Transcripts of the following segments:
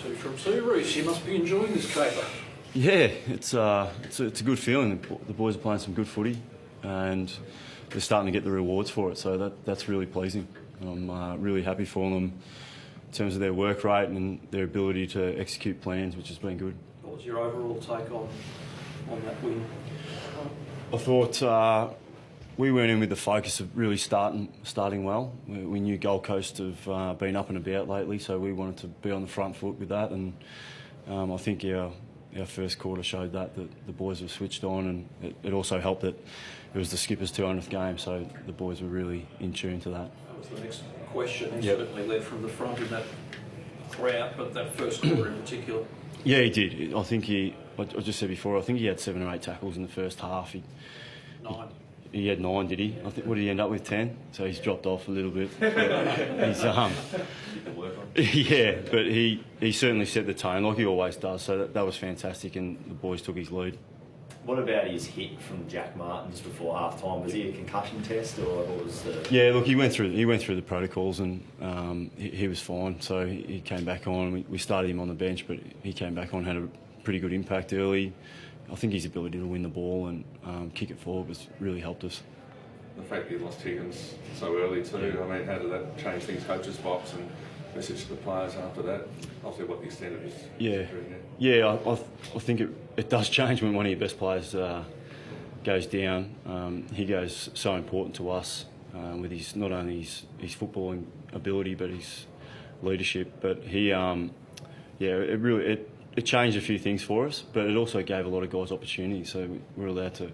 2 from 2. Rhyce, you must be enjoying this caper. Yeah, it's a good feeling. The boys are playing some good footy, and they're starting to get the rewards for it. So that's really pleasing. I'm really happy for them in terms of their work rate and their ability to execute plans, which has been good. What was your overall take on that win? I thought we went in with the focus of really starting well. We knew Gold Coast have been up and about lately, so we wanted to be on the front foot with that. And I think our first quarter showed that the boys were switched on, and it also helped that it was the skipper's 200th game, so the boys were really in tune to that. That was the next question. He certainly led from the front in that throughout, but that first quarter in particular. Yeah, he did. I think I just said before, I think he had 7 or 8 tackles in the first half. 9. He had 9, did he? I think. What did he end up with? 10. So he's dropped off a little bit. Yeah, but he certainly set the tone like he always does. So that was fantastic, and the boys took his lead. What about his hit from Jack Martins before half time? Was he a concussion test or was the... Yeah, look, he went through the protocols, and he was fine. So he came back on. We started him on the bench, but he came back on, had a pretty good impact early. I think his ability to win the ball and kick it forward was really helped us. The fact that you lost Higgins so early too, I mean, how did that change things, coach's box and message to the players after that? Obviously, what the extent of his Yeah, I think it does change when one of your best players goes down. He goes so important to us with his not only his footballing ability but his leadership. But he, it changed a few things for us, but it also gave a lot of guys opportunities. So we were allowed to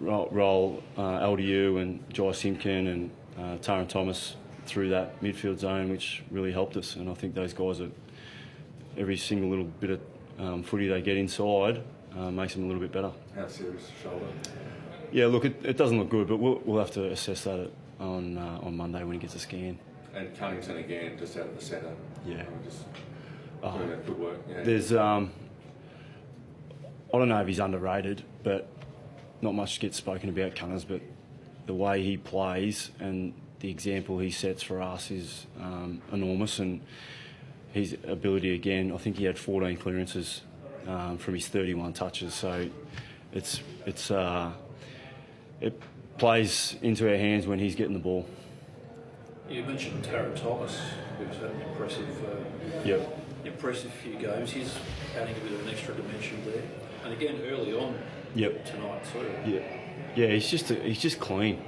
roll LDU and Jai Simpkin and Taran Thomas through that midfield zone, which really helped us. And I think those guys are every single little bit of footy they get inside makes them a little bit better. How serious shoulder? Yeah, look, it doesn't look good, but we'll have to assess that on Monday when he gets a scan. And Cunnington again, just out of the centre. Yeah. Just doing that good work. Yeah. There's I don't know if he's underrated, but not much gets spoken about Cunners, but the way he plays and the example he sets for us is enormous, and his ability again, I think he had 14 clearances from his 31 touches, so it plays into our hands when he's getting the ball. You mentioned Taran Thomas, who's had an impressive few games. He's adding a bit of an extra dimension there, and again early on tonight too. Yeah, he's just clean.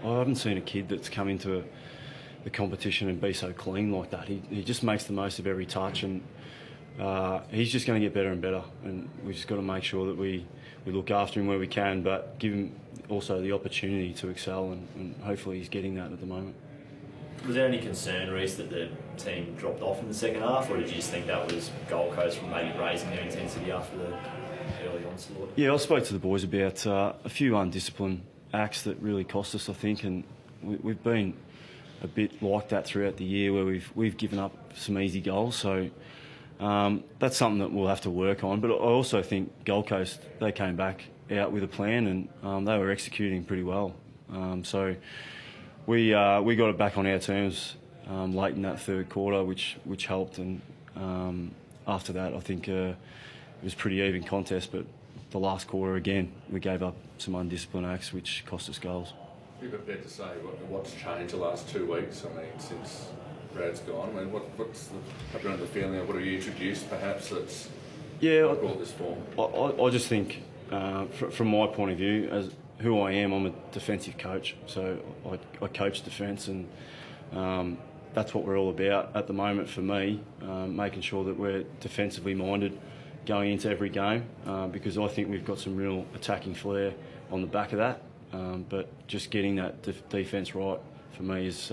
I haven't seen a kid that's come into the competition and be so clean like that. He just makes the most of every touch, and he's just going to get better and better. And we've just got to make sure that we look after him where we can, but give him also the opportunity to excel, and hopefully he's getting that at the moment. Was there any concern, Rhyce, that the team dropped off in the second half, or did you just think that was Gold Coast from maybe raising their intensity after the early onslaught? Yeah, I spoke to the boys about a few undisciplined acts that really cost us, I think, and we've been a bit like that throughout the year where we've given up some easy goals. So that's something that we'll have to work on. But I also think Gold Coast, they came back out with a plan, and they were executing pretty well. So we got it back on our terms late in that third quarter, which helped. And after that, I think it was pretty even contest. But the last quarter, again, we gave up some undisciplined acts, which cost us goals. Are you prepared to say what's changed the last 2 weeks? I mean, since Brad's gone, I mean, have you had the feeling of what have you introduced, perhaps, that's brought this form? I just think, from my point of view, as who I am, I'm a defensive coach, so I coach defence, and that's what we're all about at the moment for me, making sure that we're defensively minded going into every game, because I think we've got some real attacking flair on the back of that, but just getting that defence right for me is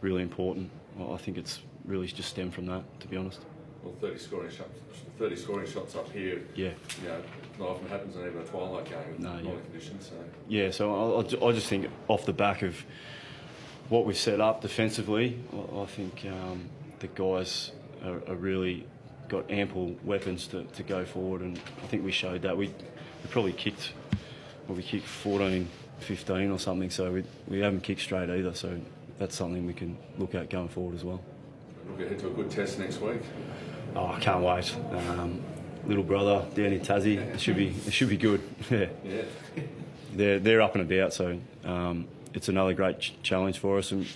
really important. I think it's really just stemmed from that, to be honest. Well, 30 scoring shots up here. Yeah. You know, not often happens in even a twilight game with normal conditions. So. Yeah, so I just think off the back of what we've set up defensively, I think the guys are really got ample weapons to go forward, and I think we showed that. We probably kicked 14, 15 or something, so we haven't kicked straight either, so that's something we can look at going forward as well. Look ahead to a good test next week. Oh, I can't wait. Little brother down in Tassie, it should be good. Yeah. They're up and about, so it's another great challenge for us, and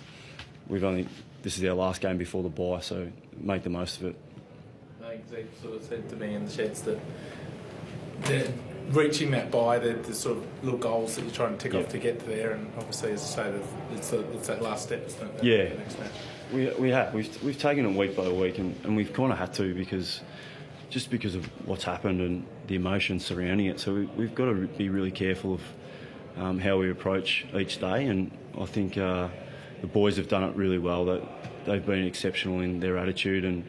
this is our last game before the bye, so make the most of it. I think Zeke sort of said to me in the sheds that they're reaching that bye, the sort of little goals that you're trying to tick off to get to there, and obviously, as I say, it's that last step, isn't it? The next match. We have. We've taken it week by week, and we've kind of had to because of what's happened and the emotion surrounding it. So we've got to be really careful of how we approach each day, and I think the boys have done it really well. That they've been exceptional in their attitude, and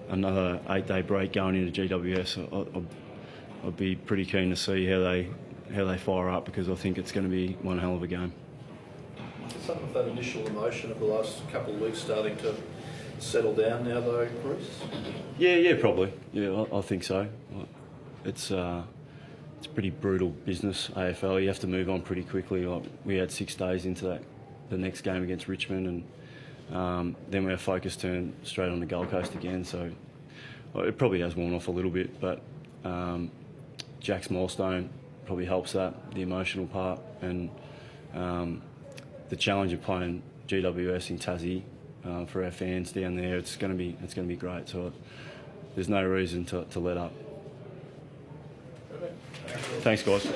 another 8-day break going into GWS. I'd be pretty keen to see how they fire up, because I think it's going to be one hell of a game. Some of that initial emotion of the last couple of weeks starting to settle down now, though, Rhyce? Yeah, probably. Yeah, I think so. It's pretty brutal business, AFL. You have to move on pretty quickly. Like, we had 6 days into the next game against Richmond, and then our focus turned straight on the Gold Coast again. So it probably has worn off a little bit, but Jack's milestone probably helps that, the emotional part, and the challenge of playing GWS in Tassie for our fans down there. It's going to be great. So there's no reason to let up. Thanks, guys.